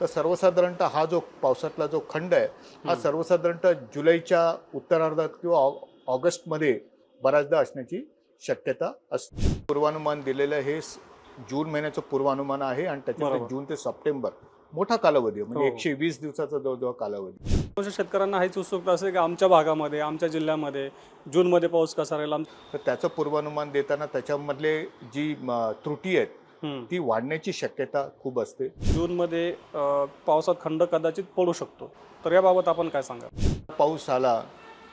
तर सर्वसाधारणतः हा जो पावसातला जो खंड आहे हा हं. सर्वसाधारणतः जुलैच्या उत्तरार्धात किंवा ऑगस्टमध्ये बऱ्याचदा असण्याची शक्यता असते. पूर्वानुमान दिलेलं हे जून महिन्याचं पूर्वानुमान आहे आणि त्याच्यामध्ये बरोबर. जून ते सप्टेंबर मोठा कालावधी आहे, म्हणजे हो. 120 दिवसाचा जवळजवळ कालावधी. बहुतांश शेतकऱ्यांना हेच उत्सुकता असते की आमच्या भागामध्ये, आमच्या जिल्ह्यामध्ये जूनमध्ये पाऊस कसा राहील तर त्याचं पूर्वानुमान देताना त्याच्यामधले जी त्रुटी आहेत हं. ती वाढण्याची शक्यता खूप असते. जूनमध्ये पावसात खंड कदाचित पडू शकतो. तर याबाबत आपण काय सांगाल? पाऊस आला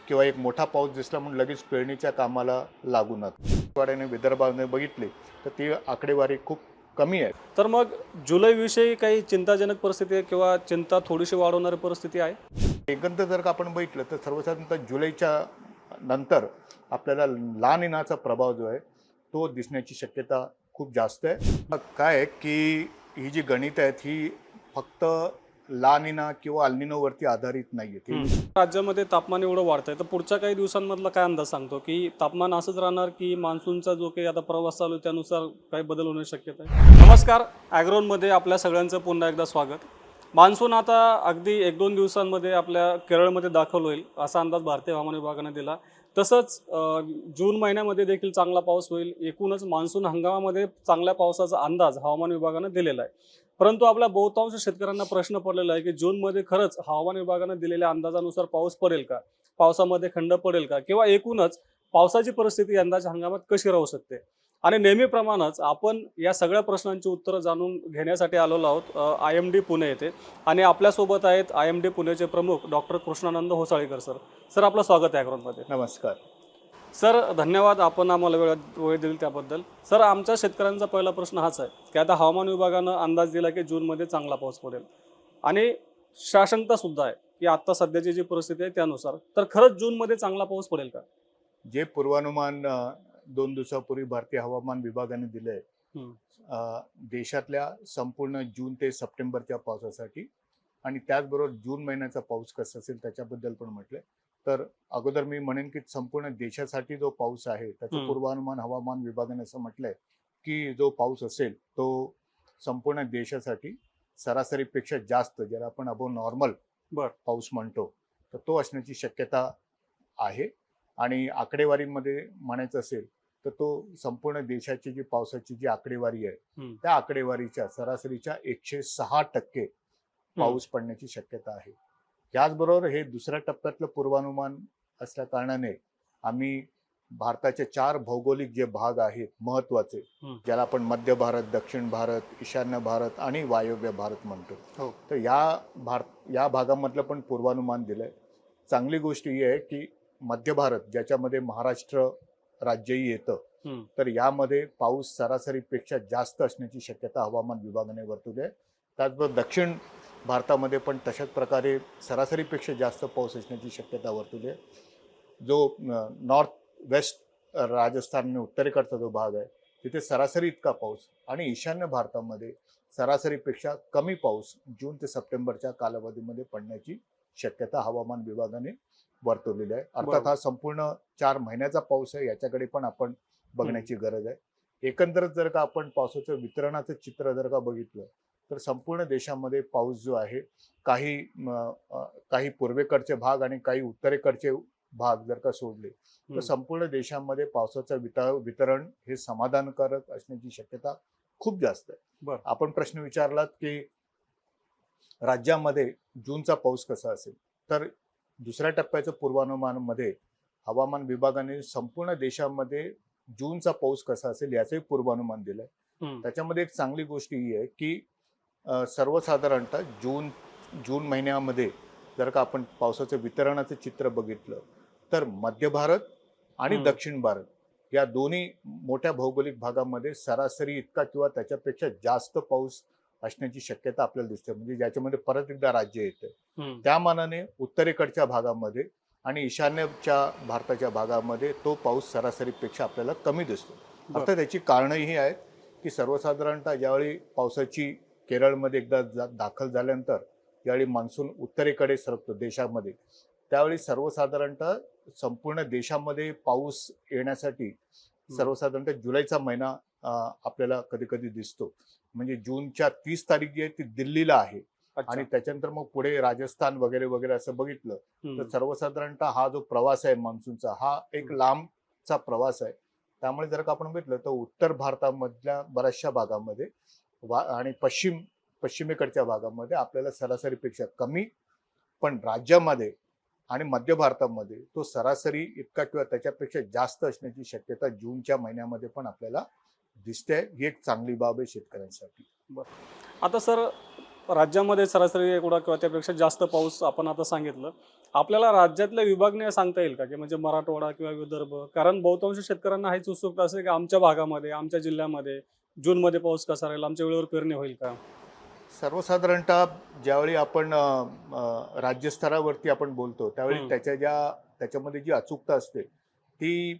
किंवा एक मोठा पाऊस दिसला म्हणून लगेच पेरणीच्या कामाला लागू नका. वाड्याने विदर्भाने बघितली तर ती आकडेवारी खूप कमी आहे. तर मग जुलैविषयी काही चिंताजनक परिस्थिती आहे किंवा चिंता थोडीशी वाढवणारी परिस्थिती आहे? एकंदर जर का आपण बघितलं तर सर्वसाधारणतः जुलैच्या नंतर आपल्याला ला निनाचा प्रभाव जो आहे तो दिसण्याची शक्यता खूप जास्त आहे. काय आहे की ही जी गणित आहेत ही फक्त ला निना किंवा अल्निनोवरती आधारित नाही हं. आहे. राज्यामध्ये तापमान एवढं वाढतंय, तर पुढच्या काही दिवसांमधला काय अंदाज सांगतो की तापमान असंच राहणार की मान्सूनचा जो काही आता प्रवास चालू आहे त्यानुसार काही बदल होण्याची शक्यता आहे? नमस्कार, ॲग्रोनमध्ये आपल्या सगळ्यांचं पुन्हा एकदा स्वागत. मान्सून आता अगदी 1-2 दिवसांमध्ये आपल्या केरळमध्ये दाखल होईल असा अंदाज भारतीय हवामान विभागाने दिला. तसंच जून महिन्यामध्ये देखील चांगला पाऊस होईल. एकूणच मान्सून हंगामामध्ये चांगल्या पावसाचा अंदाज हवामान विभागाने दिलेला आहे. परंतु आपल्या बहुतांश शेतकऱ्यांना प्रश्न पडलेला आहे की जूनमध्ये खरंच हवामान विभागाने दिलेल्या अंदाजानुसार पाऊस पडेल का? पावसामध्ये खंड पडेल का? किंवा एकूणच पावसाची परिस्थिती यंदाच्या हंगामात कशी राहू शकते? आणि नेहमीप्रमाणेच आपण या सगळ्या प्रश्नांची उत्तरं जाणून घेण्यासाठी आलेलो आहोत IMD पुणे येथे. आणि आपल्यासोबत आहेत IMD पुणेचे प्रमुख doctor Krishnanand Hosalikar sir. Sir, आपलं स्वागत आहे ॲग्रोनमध्ये. नमस्कार. सर, धन्यवाद आपण आम्हाला वेळ दिली त्याबद्दल. सर, आमच्या शेतकऱ्यांचा पहिला प्रश्न हाच आहे की आता हवामान विभागानं अंदाज दिला की जूनमध्ये चांगला पाऊस पडेल आणि साशंकता सुद्धा आहे की आता सध्याची जी परिस्थिती आहे त्यानुसार तर खरंच जूनमध्ये चांगला पाऊस पडेल का? जे पूर्वानुमान 2 दिवसापूर्वी भारतीय हवामान विभागाने दिले आहे हं. देशातल्या संपूर्ण जून ते सप्टेंबरच्या पावसासाठी आणि त्याचबरोबर जून महिन्याचा पाऊस कसा असेल त्याच्याबद्दल पण म्हटलंय. तर अगोदर मी म्हणेन की संपूर्ण देशासाठी जो पाऊस आहे त्याचं हं. पूर्वानुमान हवामान विभागाने असं म्हटलंय की जो पाऊस असेल तो संपूर्ण देशासाठी सरासरीपेक्षा जास्त, ज्याला आपण अबो नॉर्मल बरं. पाऊस म्हणतो, तर तो असण्याची शक्यता आहे. आणि आकडेवारीमध्ये म्हणायचं असेल तर तो संपूर्ण देशाची जी पावसाची जी आकडेवारी आहे हं. त्या आकडेवारीच्या सरासरीच्या 106% हं. पाऊस पडण्याची शक्यता आहे. त्याचबरोबर हे दुसऱ्या टप्प्यातलं पूर्वानुमान असल्या कारणाने आम्ही भारताचे 4 भौगोलिक जे भाग आहेत महत्त्वाचे, हं. ज्याला आपण मध्य भारत, दक्षिण भारत, ईशान्य भारत आणि वायव्य भारत म्हणतो, हो. तर या भागामधलं पण पूर्वानुमान दिलंय. चांगली गोष्ट ही आहे की मध्य भारत, ज्याच्यामध्ये महाराष्ट्र राज्यही येतं, हं. तर यामध्ये पाऊस सरासरीपेक्षा जास्त असण्याची शक्यता हवामान विभागाने वर्तवली आहे. त्याचबरोबर दक्षिण भारतामध्ये पण तशाच प्रकारे सरासरीपेक्षा जास्त पाऊस असण्याची शक्यता वर्तवली आहे. जो नॉर्थ वेस्ट राजस्थान आणि उत्तरेकडचा जो भाग आहे तिथे सरासरी इतका पाऊस आणि ईशान्य भारतामध्ये सरासरीपेक्षा कमी पाऊस जून ते सप्टेंबरच्या कालावधीमध्ये पडण्याची शक्यता हवामान विभागाने वर्तवलेली आहे. अर्थात बरोबर. हा संपूर्ण 4 महिन्याचा पाऊस आहे, याच्याकडे पण आपण बघण्याची गरज आहे. एकंदरच जर का आपण पावसाचं वितरणाचं चित्र जर का बघितलं तर संपूर्ण देशामध्ये पाऊस जो आहे काही पूर्वेकडचे भाग आणि काही उत्तरेकडचे भाग जर का सोडले तर संपूर्ण देशामध्ये पावसाचं वितरण हे समाधानकारक असण्याची शक्यता खूप जास्त आहे. बरं. आपण प्रश्न विचारलात की राज्यामध्ये जूनचा पाऊस कसा असेल, तर दुसऱ्या टप्प्याच्या पूर्वानुमानामध्ये हवामान विभागाने संपूर्ण देशामध्ये जूनचा पाऊस कसा असेल याचंही पूर्वानुमान दिलंय. हं. त्याच्यामध्ये एक चांगली गोष्ट ही आहे की सर्वसाधारणतः जून महिन्यामध्ये जर का आपण पावसाचं वितरणाचं चित्र बघितलं तर मध्य भारत आणि दक्षिण भारत या दोन्ही मोठ्या भौगोलिक भागामध्ये सरासरी इतका किंवा त्याच्यापेक्षा जास्त पाऊस असण्याची शक्यता आपल्याला दिसते, म्हणजे ज्याच्यामध्ये परत एकदा राज्य येते. त्या मानाने उत्तरेकडच्या भागामध्ये आणि ईशान्यच्या भारताच्या भागामध्ये तो पाऊस सरासरीपेक्षा आपल्याला कमी दिसतो. अर्थात त्याची कारणंही आहेत की सर्वसाधारणतः ज्यावेळी पावसाची केरळमध्ये एकदा दाखल झाल्यानंतर ज्यावेळी मान्सून उत्तरेकडे सरकतो देशामध्ये, त्यावेळी सर्वसाधारणतः संपूर्ण देशामध्ये पाऊस येण्यासाठी सर्वसाधारणतः जुलैचा महिना आपल्याला कधी कधी दिसतो. म्हणजे जूनच्या 30 तारीख जी आहे ती दिल्लीला आहे अच्छा. आणि त्याच्यानंतर मग पुढे राजस्थान वगैरे वगैरे असं बघितलं हम्म. तर सर्वसाधारणतः हा जो प्रवास आहे मान्सूनचा हा एक लांबचा प्रवास आहे. त्यामुळे जर का आपण बघितलं तर उत्तर भारतामधल्या बऱ्याचशा भागामध्ये आणि पश्चिमेकडच्या भागामध्ये आपल्याला सरासरीपेक्षा कमी, पण राज्यामध्ये आणि मध्य भारतामध्ये तो सरासरी इतका किंवा त्याच्यापेक्षा जास्त असण्याची शक्यता जूनच्या महिन्यामध्ये पण आपल्याला दिसते. ही एक चांगली बाब आहे शेतकऱ्यांसाठी. आता सर, राज्यामध्ये सरासरी एवढा किंवा त्यापेक्षा जास्त पाऊस आपण आता सांगितलं. आपल्याला राज्यातल्या विभागणी सांगता येईल का, की म्हणजे मराठवाडा किंवा विदर्भ? कारण बहुतांश शेतकऱ्यांना हेच उत्सुकता असते की आमच्या भागामध्ये, आमच्या जिल्ह्यामध्ये जूनमध्ये पाऊस कसा राहील, आमच्या वेळेवर पेरणी होईल का? सर्वसाधारणतः ज्यावेळी आपण राज्यस्तरावरती आपण बोलतो त्यावेळी हम्म. त्याच्यामध्ये जी अचूकता असते ती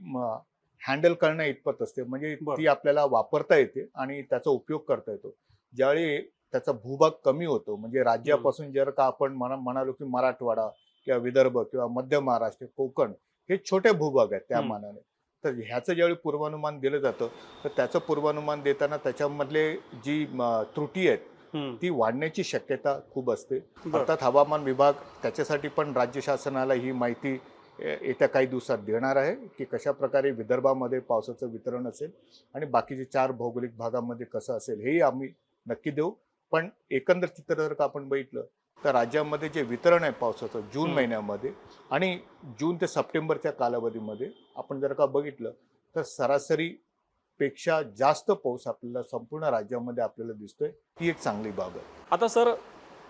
हँडल करणं इतपत असते. म्हणजे बरं. ती आपल्याला वापरता येते आणि त्याचा उपयोग करता येतो. ज्यावेळी त्याचा भूभाग कमी होतो, म्हणजे राज्यापासून जर का आपण म्हणालो की मराठवाडा किंवा विदर्भ किंवा मध्य महाराष्ट्र, कोकण हे छोटे भूभाग आहेत त्या मानाने, तर ह्याचं ज्यावेळी पूर्वानुमान दिलं जातं तर त्याचं पूर्वानुमान देताना त्याच्यामधले जी त्रुटी आहेत ती वाढण्याची शक्यता खूप असते. बरं. अर्थात हवामान विभाग त्याच्यासाठी पण राज्य शासनाला ही माहिती येत्या काही दिवसात देणार आहे की कशा प्रकारे विदर्भामध्ये पावसाचं वितरण असेल आणि बाकीचे 4 भौगोलिक भागामध्ये कसं असेल हेही आम्ही नक्की देऊ. पण एकंदर चित्र जर का आपण बघितलं तर राज्यामध्ये जे वितरण आहे पावसाचं जून महिन्यामध्ये आणि जून ते सप्टेंबरच्या कालावधीमध्ये आपण जर का बघितलं तर सरासरी पेक्षा जास्त पाऊस आपल्याला संपूर्ण राज्यामध्ये आपल्याला दिसतोय. ही एक चांगली बाब आहे. आता सर,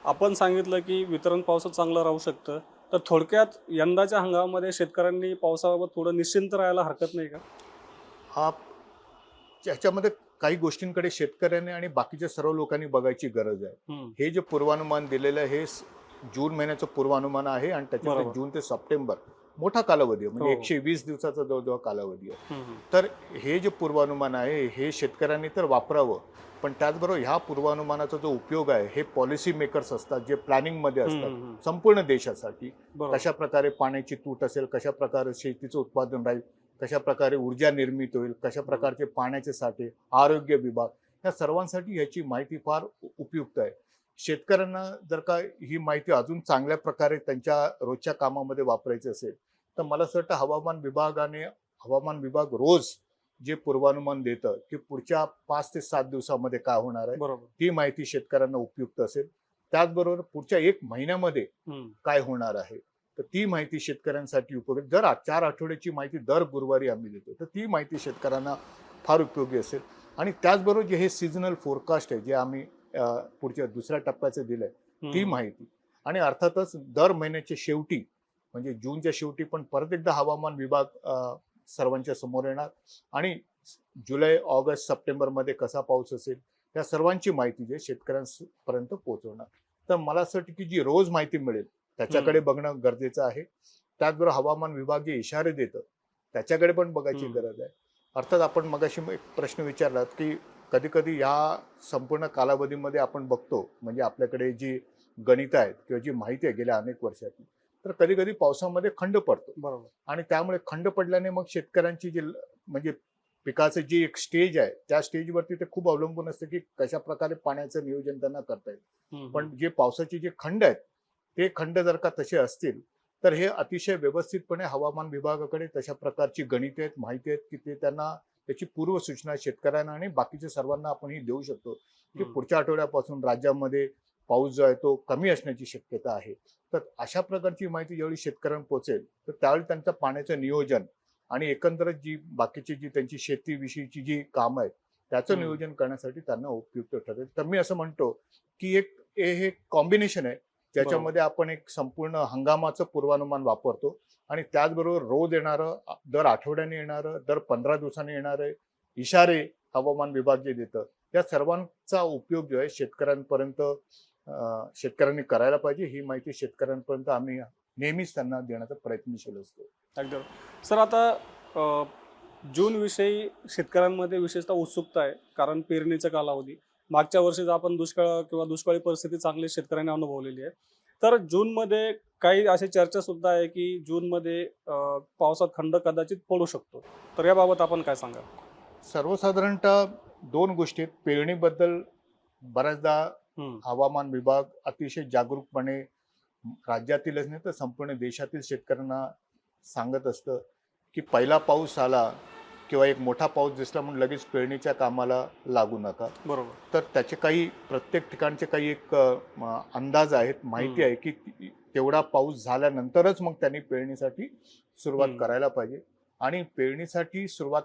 आपण सांगितलं की वितरण पावसाचं चांगलं राहू शकतं. तर थोडक्यात यंदाच्या हंगामामध्ये शेतकऱ्यांनी पावसाबाबत थोडं निश्चिंत राहायला हरकत नाही का? हा त्याच्यामध्ये काही गोष्टींकडे शेतकऱ्यांनी आणि बाकीच्या सर्व लोकांनी बघायची गरज आहे. हे जे पूर्वानुमान दिलेलं आहे हे जून महिन्याचं पूर्वानुमान आहे आणि त्याच्यामध्ये बरोबर. जून ते सप्टेंबर मोठा कालावधी आहे, म्हणजे हो. 120 दिवसाचा जवळजवळ कालावधी आहे. तर हे जे पूर्वानुमान आहे हे शेतकऱ्यांनी तर वापरावं, पण त्याचबरोबर ह्या पूर्वानुमानाचा जो उपयोग आहे हे पॉलिसी मेकर्स असतात जे प्लॅनिंगमध्ये असतात संपूर्ण देशासाठी. बरोबर. कशा प्रकारे पाण्याची तूट असेल, कशा प्रकारे शेतीचं उत्पादन राहील, कशा प्रकारे ऊर्जा निर्मिती होईल, कशा प्रकारचे पाण्याचे साठे, आरोग्य विभाग, या सर्वांसाठी ह्याची माहिती फार उपयुक्त आहे. शेतकऱ्यांना जर का ही माहिती अजून चांगल्या प्रकारे त्यांच्या रोजच्या कामामध्ये वापरायची असेल तर मला असं वाटतं हवामान विभाग रोज जे पूर्वानुमान देतं की पुढच्या 5 ते 7 दिवसामध्ये काय होणार आहे बरोबर. ती माहिती शेतकऱ्यांना उपयुक्त असेल. त्याचबरोबर पुढच्या 1 महिन्यामध्ये काय होणार आहे तर ती माहिती शेतकऱ्यांसाठी उपयोगी. दर 4 आठवड्याची माहिती दर गुरुवारी आम्ही देतो, तर ती माहिती शेतकऱ्यांना फार उपयोगी असेल. आणि त्याचबरोबर जे हे सीझनल फोरकास्ट आहे जे आम्ही पुढच्या दुसऱ्या टप्प्याचं दिलंय ती माहिती, आणि अर्थातच दर महिन्याच्या शेवटी म्हणजे जूनच्या शेवटी पण परत एकदा हवामान विभाग सर्वांच्या समोर येणार आणि जुलै, ऑगस्ट, सप्टेंबरमध्ये कसा पाऊस असेल त्या सर्वांची माहिती जे शेतकऱ्यांपर्यंत पोहोचवणार. तर मला असं वाटतं की जी रोज माहिती मिळेल त्याच्याकडे बघणं गरजेचं आहे. त्याचबरोबर हवामान विभाग जे इशारे देतं त्याच्याकडे पण बघायची गरज आहे. अर्थात आपण मगाशी एक प्रश्न विचारलात की कधी कधी ह्या संपूर्ण कालावधीमध्ये आपण बघतो म्हणजे आपल्याकडे जी गणितं आहेत किंवा जी माहिती आहे गेल्या अनेक वर्षातली, तर कधी कधी पावसामध्ये खंड पडतो. बरोबर. आणि त्यामुळे खंड पडल्याने मग शेतकऱ्यांची जी म्हणजे पिकाचं जी एक स्टेज आहे त्या स्टेजवरती ते खूप अवलंबून असतं की कशा प्रकारे पाण्याचं नियोजन त्यांना करता येईल. पण जे पावसाची जे खंड आहेत ते खंड जर का तसे असतील तर हे अतिशय व्यवस्थितपणे हवामान विभागाकडे तशा प्रकारची गणिते आहेत, माहिती आहेत की ते त्यांना त्याची पूर्वसूचना शेतकऱ्यांना आणि बाकीच्या सर्वांना आपण ही देऊ शकतो की पुढच्या आठवड्यापासून राज्यामध्ये पाऊस जो आहे तो कमी असण्याची शक्यता आहे. तर अशा प्रकारची माहिती ज्यावेळी शेतकऱ्यांना पोहोचेल तर त्यावेळी त्यांचं पाण्याचं नियोजन आणि एकंदरच जी बाकीची जी त्यांची शेतीविषयीची जी कामं आहेत त्याचं नियोजन करण्यासाठी त्यांना उपयुक्त ठरेल. तर मी असं म्हणतो की हे कॉम्बिनेशन आहे ज्याच्यामध्ये आपण एक संपूर्ण हंगामाचं पूर्वानुमान वापरतो आणि त्याचबरोबर रोज येणारं, दर आठवड्याने येणारं, दर 15 दिवसांनी येणारे इशारे हवामान विभाग जे देतं त्या सर्वांचा उपयोग जो आहे शेतकऱ्यांनी करायला पाहिजे. ही माहिती शेतकऱ्यांपर्यंत आम्ही नेहमीच त्यांना देण्याचा प्रयत्नशील असतो. एकदम. सर, आता जून विषयी शेतकऱ्यांमध्ये विशेषतः उत्सुकता आहे, कारण पेरणीचा कालावधी मागच्या वर्षीच आपण दुष्काळी परिस्थिती चांगली शेतकऱ्यांनी अनुभवलेली आहे. तर जूनमध्ये काही अशी चर्चा सुद्धा आहे की जूनमध्ये पावसात खंड कदाचित पडू शकतो. तर याबाबत आपण काय सांगाल? सर्वसाधारणतः 2 गोष्टी आहेत. पेरणीबद्दल बऱ्याचदा हवामान विभाग अतिशय जागरूकपणे राज्यातीलच नाही तर संपूर्ण देशातील शेतकऱ्यांना सांगत असतं की पहिला पाऊस आला किंवा एक मोठा पाऊस दिसला म्हणून लगेच पेरणीच्या कामाला लागू नका. बरोबर. तर त्याचे काही प्रत्येक ठिकाणचे काही एक अंदाज आहेत, माहिती आहे की तेवढा पाऊस झाल्यानंतरच मग त्यांनी पेरणीसाठी सुरुवात करायला पाहिजे. आणि पेरणीसाठी सुरुवात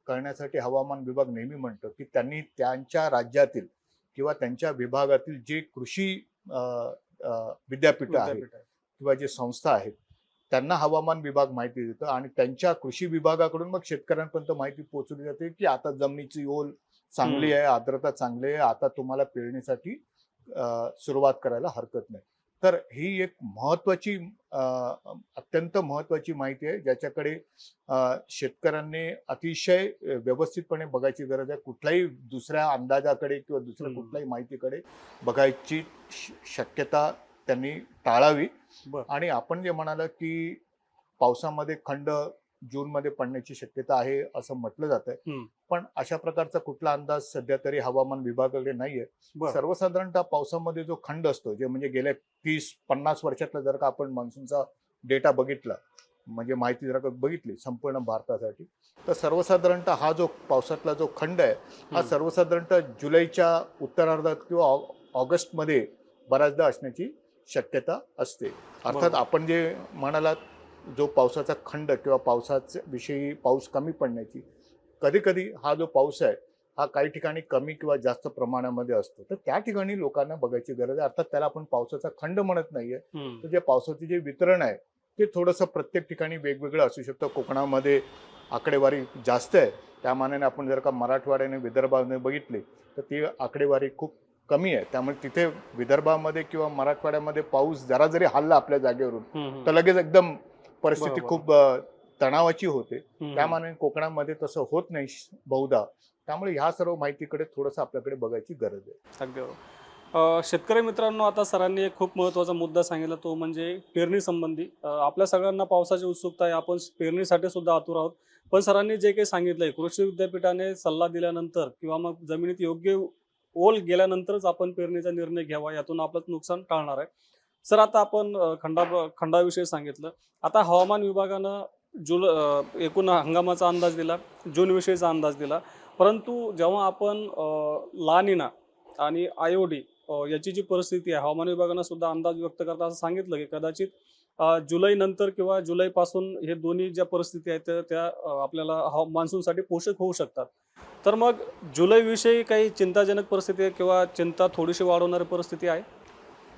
करण्यासाठी हवामान विभाग नेहमी म्हणतो की त्यांनी त्यांच्या राज्यातील किंवा त्यांच्या विभागातील जे कृषी विद्यापीठ आहेत किंवा जे संस्था आहेत त्यांना हवामान विभाग माहिती देतं आणि त्यांच्या कृषी विभागाकडून मग शेतकऱ्यांपर्यंत माहिती पोहोचवली जाते की आता जमिनीची ओल चांगली आहे, आर्द्रता चांगली आहे, आता तुम्हाला पेरणीसाठी सुरुवात करायला हरकत नाही. तर ही एक महत्वाची अत्यंत महत्वाची माहिती आहे ज्याच्याकडे शेतकऱ्यांनी अतिशय व्यवस्थितपणे बघायची गरज आहे. कुठल्याही दुसऱ्या अंदाजाकडे किंवा दुसऱ्या कुठल्याही माहितीकडे बघायची शक्यता त्यांनी टाळावी. आणि आपण जे म्हणाल की पावसामध्ये खंड जूनमध्ये पडण्याची शक्यता आहे असं म्हटलं जात आहे, पण अशा प्रकारचा कुठला अंदाज सध्या तरी हवामान विभागाकडे नाहीये. सर्वसाधारणतः पावसामध्ये जो खंड असतो जे म्हणजे गेल्या 30-50 वर्षातला जर का आपण मान्सूनचा डेटा बघितला म्हणजे माहिती जर का बघितली संपूर्ण भारतासाठी तर सर्वसाधारणतः हा जो पावसातला जो खंड आहे हा सर्वसाधारणतः जुलैच्या उत्तरार्धात किंवा ऑगस्टमध्ये बऱ्याचदा असण्याची शक्यता असते. अर्थात आपण जे म्हणालात जो पावसाचा खंड किंवा पावसाच्या विषयी पाऊस कमी पडण्याची कधी कधी हा जो पाऊस आहे हा काही ठिकाणी कमी किंवा जास्त प्रमाणामध्ये असतो तर त्या ठिकाणी लोकांना बघायची गरज आहे. अर्थात त्याला आपण पावसाचा खंड म्हणत नाहीये, तर जे पावसाचे जे वितरण आहे ते थोडंसं प्रत्येक ठिकाणी वेगवेगळं असू शकतं. कोकणामध्ये आकडेवारी जास्त आहे त्या मानाने आपण जर का मराठवाड्याने विदर्भाने बघितली तर ती आकडेवारी खूप कमी आहे. त्यामुळे तिथे विदर्भामध्ये किंवा मराठवाड्यामध्ये पाऊस जरा जरी हल्ला आपल्या जागेवरून तर लगेच एकदम परिस्थिती खूप तणावाची होते. त्या मानाने कोकणामध्ये तसं होत नाही बहुधा. त्यामुळे ह्या सर्व माहितीकडे थोडंसं आपल्याकडे बघायची गरज आहे. अगदी बरोबर. शेतकरी मित्रांनो, आता सरांनी एक खूप महत्त्वाचा मुद्दा सांगितला तो म्हणजे पेरणी संबंधी. आपल्या सगळ्यांना पावसाची उत्सुकता आहे, आपण पेरणीसाठी सुद्धा आतुर आहोत. पण सरांनी जे काही सांगितलंय कृषी विद्यापीठाने सल्ला दिल्यानंतर किंवा मग जमिनीत योग्य ओल गेल्यानंतरच आपण पेरणीचा निर्णय घ्यावा, यातून आपलं नुकसान टाळणार आहे. सर, आता आपण खंडाविषयी सांगितलं. आता हवामान विभागानं एकूण हंगामाचा अंदाज दिला, जूनविषयीचा अंदाज दिला, परंतु जेव्हा आपण ला निना आणि आयोडी याची जी परिस्थिती आहे हवामान विभागानं सुद्धा अंदाज व्यक्त करता असं सांगितलं की कदाचित जुलै नंतर किंवा जुलैपासून हे दोन्ही ज्या परिस्थिती आहेत त्या आपल्याला मान्सूनसाठी पोषक होऊ शकतात. तर मग जुलैविषयी काही चिंताजनक परिस्थिती आहे किंवा चिंता थोडीशी वाढवणारी परिस्थिती आहे?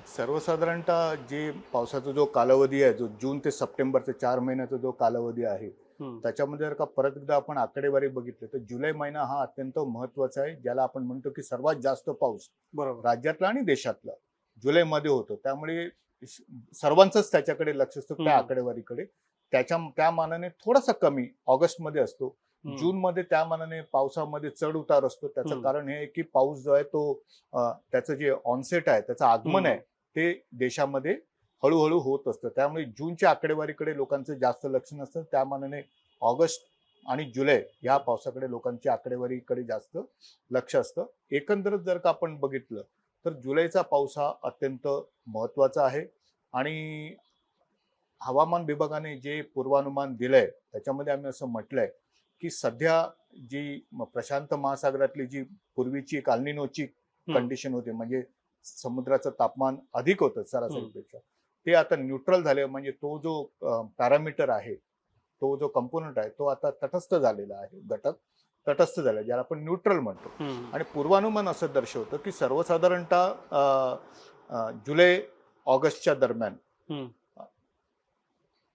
सर्वसाधारणतः जे पावसाचा जो कालावधी आहे जो जून ते सप्टेंबरचा 4 महिन्याचा जो कालावधी आहे त्याच्यामध्ये जर का परत एकदा आपण आकडेवारी बघितली तर जुलै महिना हा अत्यंत महत्वाचा आहे, ज्याला आपण म्हणतो की सर्वात जास्त पाऊस राज्यातला आणि देशातला जुलैमध्ये होतो. त्यामुळे सर्वांचंच त्याच्याकडे लक्ष असतं त्या आकडेवारीकडे. त्या मानाने थोडासा कमी ऑगस्टमध्ये असतो. जूनमध्ये त्या मानाने पावसामध्ये चढ उतार असतो. त्याचं कारण हे आहे की पाऊस जो आहे तो त्याचं जे ऑनसेट आहे त्याचं आगमन आहे ते देशामध्ये हळूहळू होत असतं. त्यामुळे जूनच्या आकडेवारीकडे लोकांचं जास्त लक्ष नसतं. त्या मानाने ऑगस्ट आणि जुलै या पावसाकडे लोकांच्या आकडेवारीकडे जास्त लक्ष असतं. एकंदरीत जर का आपण बघितलं तर जुलैचा पाऊस हा अत्यंत महत्वाचा आहे आणि हवामान विभागाने जे पूर्वानुमान दिलंय त्याच्यामध्ये आम्ही असं म्हटलंय की सध्या जी प्रशांत महासागरातली जी पूर्वीची एक अल्निनोची कंडिशन होती म्हणजे समुद्राचं तापमान अधिक होतं सरासरीपेक्षा, ते आता न्यूट्रल झाले. म्हणजे तो जो पॅरामीटर आहे तो जो कंपोनंट आहे तो आता तटस्थ झालेला आहे, घटक तटस्थ झाला ज्याला आपण न्यूट्रल म्हणतो. आणि पूर्वानुमान असं दर्शवतं की सर्वसाधारणतः जुलै ऑगस्टच्या दरम्यान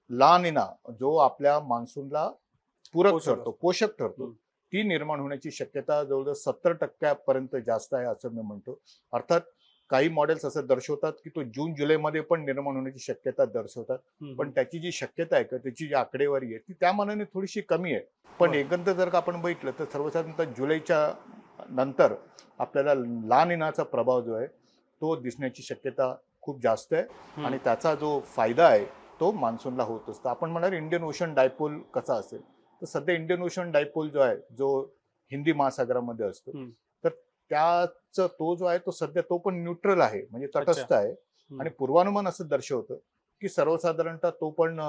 ला निना जो आपल्या मान्सूनला पूरक ठरतो, पोषक ठरतो, ती निर्माण होण्याची शक्यता जवळजवळ 70% जास्त आहे असं मी म्हणतो. अर्थात काही मॉडेल्स असं दर्शवतात की तो जून जुलैमध्ये पण निर्माण होण्याची शक्यता दर्शवतात, पण त्याची जी शक्यता आहे का त्याची जी आकडेवारी आहे ती त्या मानाने थोडीशी कमी आहे. पण एकंदर जर का आपण बघितलं तर सर्वसाधारणतः जुलैच्या नंतर आपल्याला ला निनाचा प्रभाव जो आहे तो दिसण्याची शक्यता खूप जास्त आहे आणि त्याचा जो फायदा आहे तो मान्सूनला होत असतो. आपण म्हणणार इंडियन ओशन डायपोल कसा असेल तर सध्या इंडियन ओशन डायपोल जो आहे जो हिंदी महासागरामध्ये असतो तर त्याचा तो जो आहे तो सध्या तो पण न्यूट्रल आहे, म्हणजे तटस्थ आहे. आणि पूर्वानुमान असं दर्शवतं की सर्वसाधारणतः तो पण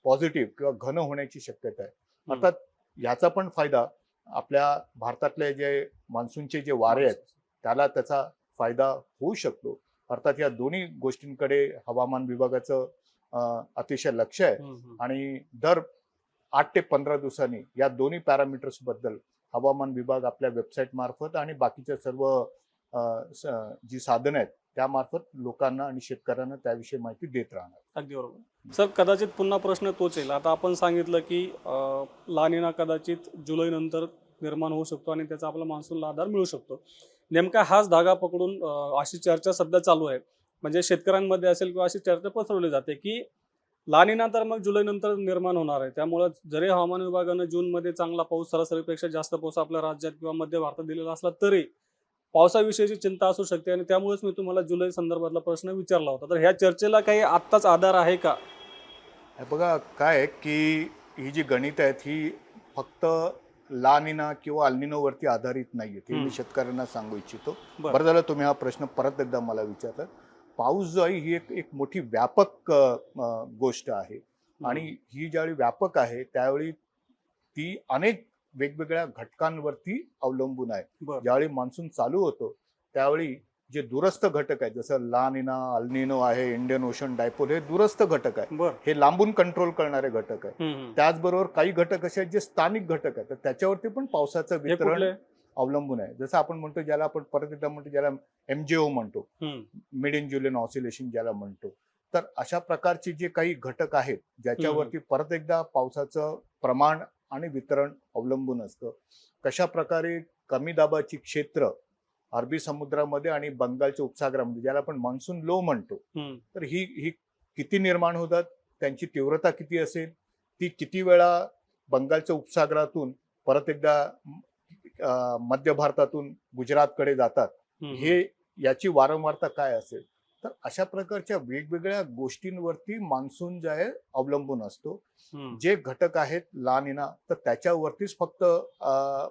पॉझिटिव्ह किंवा घन होण्याची शक्यता आहे. अर्थात याचा पण फायदा आपल्या भारतातले जे मान्सूनचे जे वारे आहेत त्याला त्याचा फायदा होऊ शकतो. अर्थात या दोन्ही गोष्टींकडे हवामान विभागाचं अतिशय लक्ष आहे. आणि दर 8 ते 15 दिवसांनी या दोन्ही पॅरामीटर्स बद्दल हवामान विभाग आपल्या वेबसाईट मार्फत आणि बाकीच्या सर्व जी साधनं आहेत त्यामार्फत लोकांना आणि शेतकऱ्यांना त्याविषयी माहिती देत राहणार. अगदी बरोबर सर. कदाचित पुन्हा प्रश्न तोच येईल. आता आपण सांगितलं की ला निना कदाचित जुलै नंतर निर्माण होऊ शकतो आणि त्याचा आपला मान्सूनला आधार मिळू शकतो. नेमका हाच धागा पकडून अशी चर्चा सध्या चालू आहे. म्हणजे शेतकऱ्यांमध्ये असेल किंवा अशी चर्चा पसरवली जाते की ला निना तर मग जुलै नंतर निर्माण होणार आहे. त्यामुळे जरी हवामान विभागानं जूनमध्ये चांगला पाऊस, सरासरीपेक्षा जास्त पाऊस आपल्या राज्यात किंवा मध्य भारतात दिलेला असला तरी पावसाविषयीची चिंता असू शकते. आणि त्यामुळेच मी तुम्हाला जुलै संदर्भातला प्रश्न विचारला होता. तर ह्या चर्चेला काही आत्ताच आधार आहे का? बघा काय आहे की ही जी गणित आहेत ही फक्त ला निना किंवा अल्निनोवरती आधारित नाही आहेत, हे मी शेतकऱ्यांना सांगू इच्छितो. बरं झालं तुम्ही हा प्रश्न परत एकदा मला विचारला. पाऊस जो आहे ही एक मोठी व्यापक गोष्ट आहे. आणि ही ज्यावेळी व्यापक आहे त्यावेळी ती अनेक वेगवेगळ्या घटकांवरती अवलंबून आहे. ज्यावेळी मान्सून चालू होतो त्यावेळी जे दूरस्थ घटक आहेत जसं ला निना, अल्निनो आहे, इंडियन ओशन डायपोल, हे दूरस्थ घटक आहे, हे लांबून कंट्रोल करणारे घटक आहे. त्याचबरोबर काही घटक असे आहेत जे स्थानिक घटक आहेत, तर त्याच्यावरती पण पावसाचं वितरण अवलंबून आहे. जसं आपण म्हणतो ज्याला आपण परत एकदा म्हणतो ज्याला MJO म्हणतो, मिड ज्युलियन ऑसिलेशन ज्याला म्हणतो. तर अशा प्रकारचे जे काही घटक आहेत ज्याच्यावरती परत एकदा पावसाचं प्रमाण आणि वितरण अवलंबून असतं. कशा प्रकारे कमी दाबाची क्षेत्र अरबी समुद्रामध्ये आणि बंगालच्या उपसागरामध्ये ज्याला आपण मान्सून लो म्हणतो, तर ही किती निर्माण होतात, त्यांची तीव्रता किती असेल, ती किती वेळा बंगालच्या उपसागरातून परत एकदा मध्य भारतातून गुजरातकडे जातात, हे याची वारंवारता काय असेल. तर अशा प्रकारच्या वेगवेगळ्या गोष्टींवरती मान्सून जे आहे अवलंबून असतो. जे घटक आहेत ला निना, तर त्याच्यावरतीच फक्त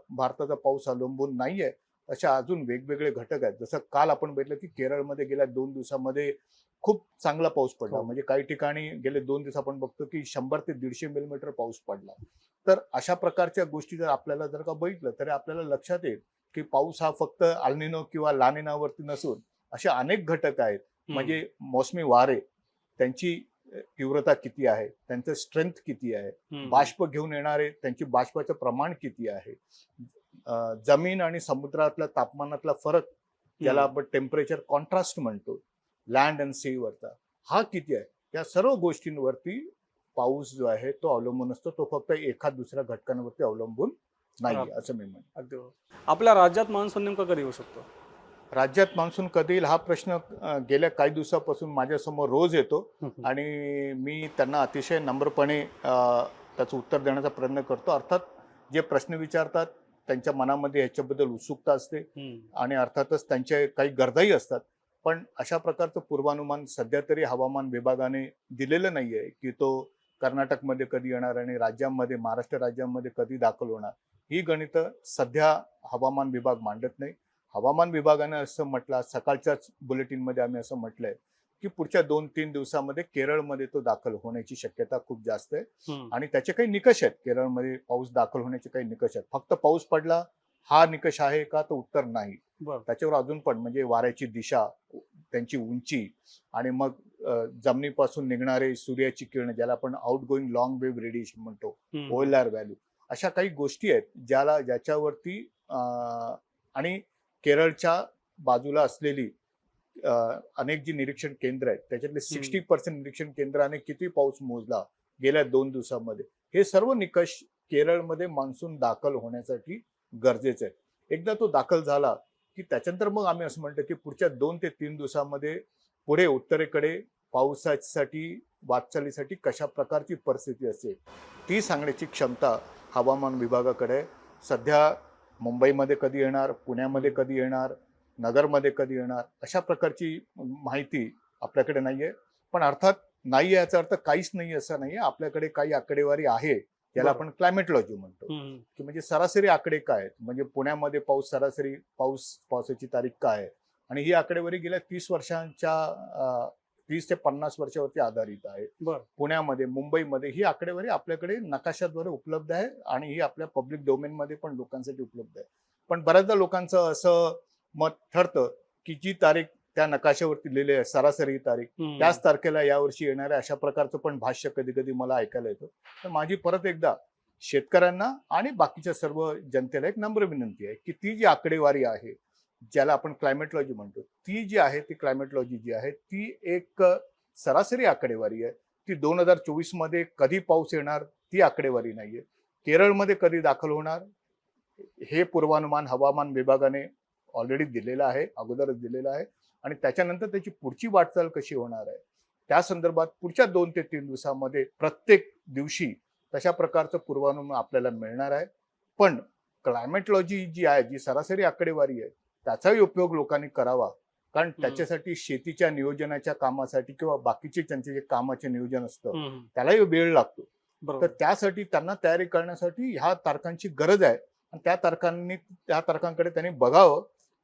भारताचा पाऊस अवलंबून नाहीये. अशा अजून वेगवेगळे घटक आहेत. जसं काल आपण बघितलं की केरळमध्ये गेल्या 2 दिवसामध्ये खूप चांगला पाऊस पडला. म्हणजे काही ठिकाणी गेले 2 दिवस आपण बघतो की 100 ते 150 मिलीमीटर पाऊस पडला. तर अशा प्रकारच्या गोष्टी जर आपल्याला जर का बघितलं तर आपल्याला लक्षात येईल की पाऊस हा फक्त अल्निनो किंवा ला निनावरती नसून असे अनेक घटक आहेत. म्हणजे मोसमी वारे, त्यांची तीव्रता किती आहे, त्यांचं स्ट्रेंथ किती आहे, बाष्प घेऊन येणारे त्यांची बाष्पाचं प्रमाण किती आहे, जमीन आणि समुद्रातला तापमानातला फरक ज्याला आपण टेम्परेचर कॉन्ट्रास्ट म्हणतो, लँड अँड सी वरचा हा किती आहे, या सर्व गोष्टींवरती पाऊस जो आहे तो अवलंबून असतो. तो फक्त एखाद दुसऱ्या घटकांवरती अवलंबून नाही असं मी म्हणतो. अगदी. आपल्या राज्यात मान्सून नेमका कधी येऊ शकतो? राज्यात मान्सून कधी येईल हा प्रश्न गेल्या काही दिवसापासून माझ्यासमोर रोज येतो आणि मी त्यांना अतिशय नम्रपणे त्याचं उत्तर देण्याचा प्रयत्न करतो. अर्थात जे प्रश्न विचारतात त्यांच्या मनामध्ये ह्याच्याबद्दल उत्सुकता असते आणि अर्थातच त्यांच्या काही गरजाही असतात. पण अशा प्रकारचं पूर्वानुमान सध्या तरी हवामान विभागाने दिलेलं नाहीये की तो कर्नाटकमध्ये कधी येणार आणि राज्यांमध्ये, महाराष्ट्र राज्यामध्ये कधी दाखल होणार. ही गणितं सध्या हवामान विभाग मांडत नाही. हवामान विभागाने असं म्हटलं, सकाळच्याच बुलेटिनमध्ये आम्ही असं म्हटलंय की पुढच्या 2-3 दिवसामध्ये केरळमध्ये तो दाखल होण्याची शक्यता खूप जास्त आहे. आणि त्याचे काही निकष आहेत. केरळमध्ये पाऊस दाखल होण्याचे काही निकष आहेत. फक्त पाऊस पडला हा निकष आहे का, तर उत्तर नाही. त्याच्यावर अजून पण म्हणजे वाऱ्याची दिशा, त्यांची उंची आणि मग जमिनीपासून निघणारे सूर्याची किरण ज्याला आपण आउटगोईंग लॉंग वेव्ह रेडिएशन म्हणतो, OLR व्हॅल्यू, अशा काही गोष्टी आहेत ज्याच्यावरती आणि केरळच्या बाजूला असलेली अनेक जी निरीक्षण केंद्र आहेत त्याच्यातले 60% निरीक्षण केंद्राने किती पाऊस मोजला गेल्या 2 दिवसामध्ये, हे सर्व निकष केरळमध्ये मान्सून दाखल होण्यासाठी गरजेचे आहे. एकदा तो दाखल झाला की त्याच्यानंतर मग आम्ही असं म्हणतो की पुढच्या 2 ते 3 दिवसामध्ये पुढे उत्तरेकडे पावसासाठी वाटचालीसाठी कशा प्रकारची परिस्थिती असेल ती सांगण्याची क्षमता हवामान विभागाकडे. सध्या मुंबईमध्ये कधी येणार, पुण्यामध्ये कधी येणार, नगरमध्ये कधी येणार, अशा प्रकारची माहिती आपल्याकडे नाहीये. पण अर्थात नाही याचा अर्थ काहीच नाही असं नाहीये. आपल्याकडे काही आकडेवारी आहे ज्याला बरं. आपण क्लायमेटॉलॉजी म्हणतो, हम्म. की म्हणजे सरासरी आकडे काय आहेत, म्हणजे पुण्यामध्ये सरासरी पावसाची तारीख काय आहे, आणि ही आकडेवारी गेल्या 30 ते 50 वर्षावरती आधारित आहे. बरं. पुण्यामध्ये, मुंबईमध्ये ही आकडेवारी आपल्याकडे नकाशाद्वारे उपलब्ध आहे आणि ही आपल्या पब्लिक डोमेनमध्ये पण लोकांसाठी उपलब्ध आहे. पण बऱ्याचदा लोकांचं असं मत ठरतं की जी तारीख त्या नकाशावरती लिहिली आहे, सरासरी तारीख, हम्म. त्याच तारखेला यावर्षी येणार आहे, अशा प्रकारचं पण भाष्य कधी कधी मला ऐकायला येतं. तर माझी परत एकदा शेतकऱ्यांना आणि बाकीच्या सर्व जनतेला एक नम्र विनंती आहे की ती जी आकडेवारी आहे, ज्याला आपण क्लायमेटॉलॉजी म्हणतो, ती जी आहे, ती क्लायमेटॉलॉजी जी आहे ती एक सरासरी आकडेवारी आहे. ती 2024 मध्ये कधी पाऊस येणार ती आकडेवारी नाहीये. केरळमध्ये कधी दाखल होणार हे पूर्वानुमान हवामान विभागाने ऑलरेडी दिलेलं आहे, अगोदरच दिलेलं आहे, आणि त्याच्यानंतर त्याची पुढची वाटचाल कशी होणार आहे त्या संदर्भात पुढच्या 2 ते 3 दिवसामध्ये प्रत्येक दिवशी तशा प्रकारचं पूर्वानुमान आपल्याला मिळणार आहे. पण क्लायमेटॉलॉजी जी आहे, जी सरासरी आकडेवारी आहे, त्याचाही उपयोग लोकांनी करावा, कारण त्याच्यासाठी शेतीच्या नियोजनाच्या कामासाठी किंवा बाकीचे त्यांचे जे कामाचे नियोजन असतं हम्म. त्यालाही वेळ लागतो. तर बरोबर. त्यासाठी त्यांना तयारी करण्यासाठी ह्या तारखांची गरज आहे आणि त्या तारखांकडे त्यांनी बघावं.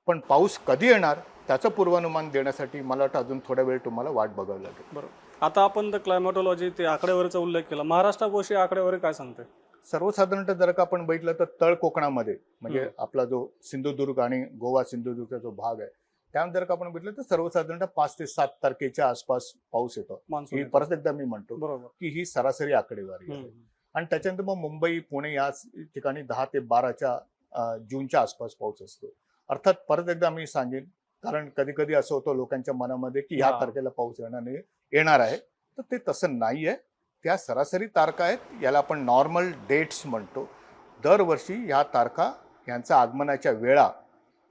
पण पाऊस कधी येणार त्याचं पूर्वानुमान देण्यासाठी मला वाटतं अजून थोडा वेळ तुम्हाला वाट बघावी लागेल. बरोबर. आता आपण द क्लायमेटॉलॉजी ते आकडेवारीचा उल्लेख केला. महाराष्ट्राविषयी आकडेवारी काय सांगते? सर्वसाधारणतः जर का आपण बघितलं तर तळ कोकणामध्ये, म्हणजे आपला जो सिंधुदुर्ग आणि गोवा सिंधुदुर्गचा जो भाग आहे, त्यामध्ये जर का आपण बघितलं तर सर्वसाधारणतः 5 ते 7 तारखेच्या आसपास पाऊस येतो. मान्सून ही येतो. परत एकदा मी म्हणतो बरोबर. की ही सरासरी आकडेवारी आहे. आणि त्याच्यानंतर मग मुंबई, पुणे या ठिकाणी 10 ते 12 जूनच्या आसपास पाऊस असतो. अर्थात परत एकदा मी सांगेन, कारण कधी कधी असं होतं लोकांच्या मनामध्ये की ह्या हा. तारखेला पाऊस येणार आहे, तर ते तसं नाही आहे. त्या सरासरी तारखा आहेत, याला आपण नॉर्मल डेट्स म्हणतो. दरवर्षी ह्या तारखा, यांच्या आगमनाच्या वेळा,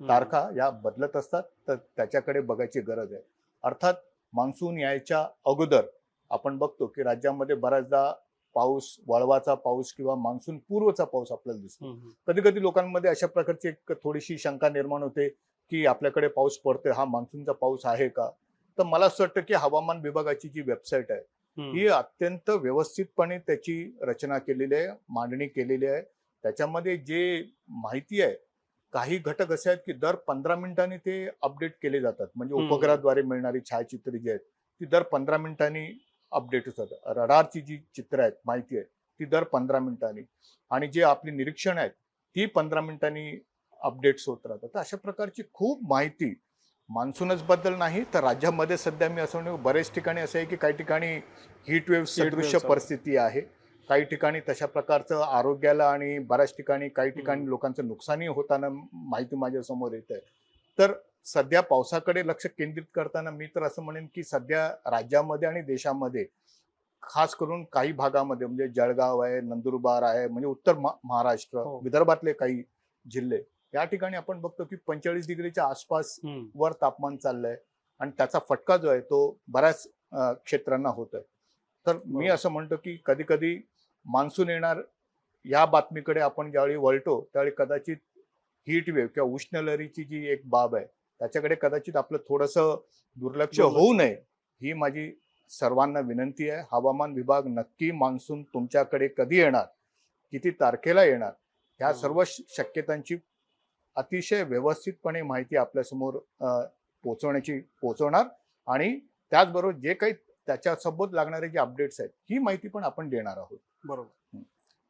तारखा या बदलत असतात, तर त्याच्याकडे बघायची गरज आहे. अर्थात मान्सून यायच्या अगोदर आपण बघतो की राज्यामध्ये बऱ्याचदा पाऊस, वळवाचा पाऊस किंवा मान्सून पूर्वचा पाऊस आपल्याला दिसतो. कधी कधी लोकांमध्ये अशा प्रकारची एक थोडीशी शंका निर्माण होते की आपल्याकडे पाऊस पडतोय, हा मान्सूनचा पाऊस आहे का? तर मला असं वाटतं की हवामान विभागाची जी वेबसाईट आहे ही अत्यंत व्यवस्थितपणे त्याची रचना केलेली आहे, मांडणी केलेली आहे. त्याच्यामध्ये जे माहिती आहे, काही घटक असे आहेत की दर 15 मिनिटांनी ते अपडेट केले जातात. म्हणजे उपग्रहाद्वारे मिळणारी छायाचित्रे जी आहेत ती दर 15 मिनिटांनी अपडेट होतात. रडारची जी चित्र आहेत, माहिती आहे, ती दर 15 मिनिटांनी, आणि जे आपली निरीक्षण आहेत ती 15 मिनिटांनी अपडेट्स होत राहतात. तर अशा प्रकारची खूप माहिती मान्सूनच बद्दल नाही तर राज्यामध्ये सध्या मी असं म्हणतो बरेच ठिकाणी असं आहे की काही ठिकाणी हीट वेव्ह सदृश्य परिस्थिती आहे, काही ठिकाणी तशा प्रकारचं आरोग्याला, आणि बऱ्याच ठिकाणी काही ठिकाणी लोकांचं नुकसानही होताना माहिती माझ्या समोर येत आहे. तर सध्या पावसाकडे लक्ष केंद्रित करताना मी तर असं म्हणेन की सध्या राज्यामध्ये आणि देशामध्ये, खास करून काही भागामध्ये, म्हणजे जळगाव आहे, नंदुरबार आहे, म्हणजे उत्तर महाराष्ट्र, विदर्भातले काही जिल्हे, या ठिकाणी आपण बघतो की 45 डिग्रीच्या आसपास वर तापमान चाललंय, आणि त्याचा फटका जो आहे तो बऱ्याच क्षेत्रांना होत आहे. तर मी असं म्हणतो की कधी कधी मान्सून येणार या बातमीकडे आपण ज्यावेळी वळतो त्यावेळी कदाचित हीट वेव्ह किंवा उष्ण लहरीची जी एक बाब आहे त्याच्याकडे कदाचित आपलं थोडंसं दुर्लक्ष होऊ नये, ही माझी सर्वांना विनंती आहे. हवामान विभाग नक्की मान्सून तुमच्याकडे कधी येणार, किती तारखेला येणार, ह्या सर्व शक्यतांची अतिशय व्यवस्थितपणे माहिती आपल्यासमोर पोहोचवणार, आणि त्याचबरोबर जे काही त्याच्यासोबत लागणारे जे अपडेट्स आहेत ही माहिती पण आपण देणार आहोत. बरोबर.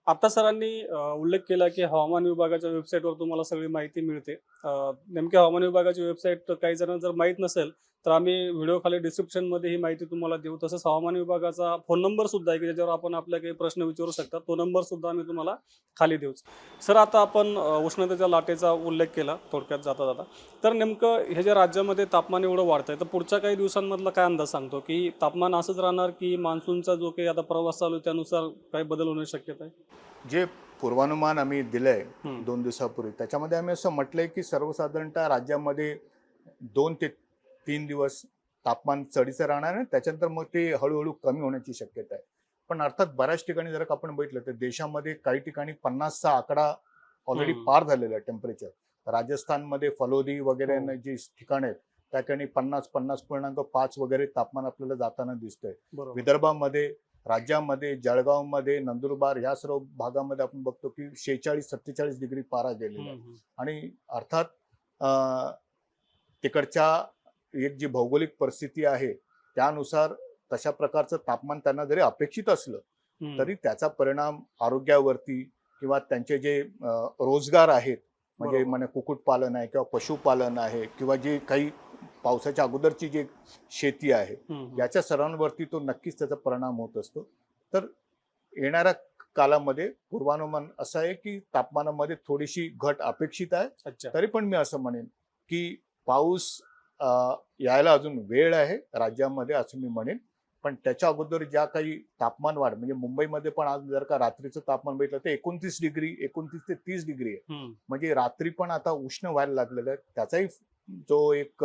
आता सरांनी उल्लेख केला की हवामान विभागाच्या वेबसाईटवर तुम्हाला सगळी माहिती मिळते. नेमकी हवामान विभागाची वेबसाईट काही जणांना जर माहीत नसेल तर आम्ही व्हिडिओ खाली डिस्क्रिप्शनमध्ये ही माहिती तुम्हाला देऊ. तसंच हवामान विभागाचा फोन नंबर सुद्धा आहे की ज्याच्यावर आपण आपल्या काही प्रश्न विचारू शकता. तो नंबर सुद्धा आम्ही तुम्हाला खाली देऊच. सर, आता आपण उष्णतेच्या लाटेचा उल्लेख केला थोडक्यात जाता जाता. तर नेमकं हे जे राज्यामध्ये तापमान एवढं वाढतंय, तर पुढच्या काही दिवसांमधला काय अंदाज सांगतो की तापमान असंच राहणार की मान्सूनचा जो काही आता प्रवास चालू आहे त्यानुसार काही बदल होण्याची शक्यता आहे? जे पूर्वानुमान आम्ही दिलंय 2 दिवसापूर्वी, त्याच्यामध्ये आम्ही असं म्हटलंय की सर्वसाधारणतः राज्यामध्ये 2 ते 3 दिवस तापमान चढीचं राहणार आहे, त्याच्यानंतर मग ते हळूहळू कमी होण्याची शक्यता आहे. पण अर्थात बऱ्याच ठिकाणी जर आपण बघितलं तर देशामध्ये काही ठिकाणी 50चा आकडा ऑलरेडी पार झालेला आहे टेम्परेचर. राजस्थानमध्ये फलोदी वगैरे जी ठिकाण आहेत त्या ठिकाणी 50, 50.5 वगैरे तापमान आपल्याला जाताना दिसतंय. विदर्भामध्ये राज्यामध्ये जळगावमध्ये नंदुरबार ह्या सर्व भागामध्ये आपण बघतो की 46-47 डिग्री पारा गेलेला आहे. आणि अर्थात तिकडच्या एक जी भौगोलिक परिस्थिती आहे त्यानुसार तशा प्रकारचं तापमान त्यांना जरी अपेक्षित असलं तरी त्याचा परिणाम आरोग्यावरती किंवा त्यांचे जे रोजगार आहेत म्हणजे बरोबर. म्हणे कुक्कुटपालन आहे किंवा पशुपालन आहे किंवा जे काही पावसाच्या अगोदरची जी शेती आहे याच्या सर्वांवरती तो नक्कीच त्याचा परिणाम होत असतो. तर येणाऱ्या कालामध्ये पूर्वानुमान असं आहे की तापमानामध्ये थोडीशी घट अपेक्षित आहे. अच्छा. तरी पण मी असं म्हणेन की पाऊस यायला अजून वेळ आहे राज्यामध्ये असं मी म्हणेन. पण त्याच्या अगोदर ज्या काही तापमान वाढ म्हणजे मुंबईमध्ये पण आज जर का रात्रीचं तापमान बघितलं तर 29 डिग्री 29 ते 30 डिग्री आहे. म्हणजे रात्री पण आता उष्ण व्हायला लागलेलं आहे. त्याचाही जो एक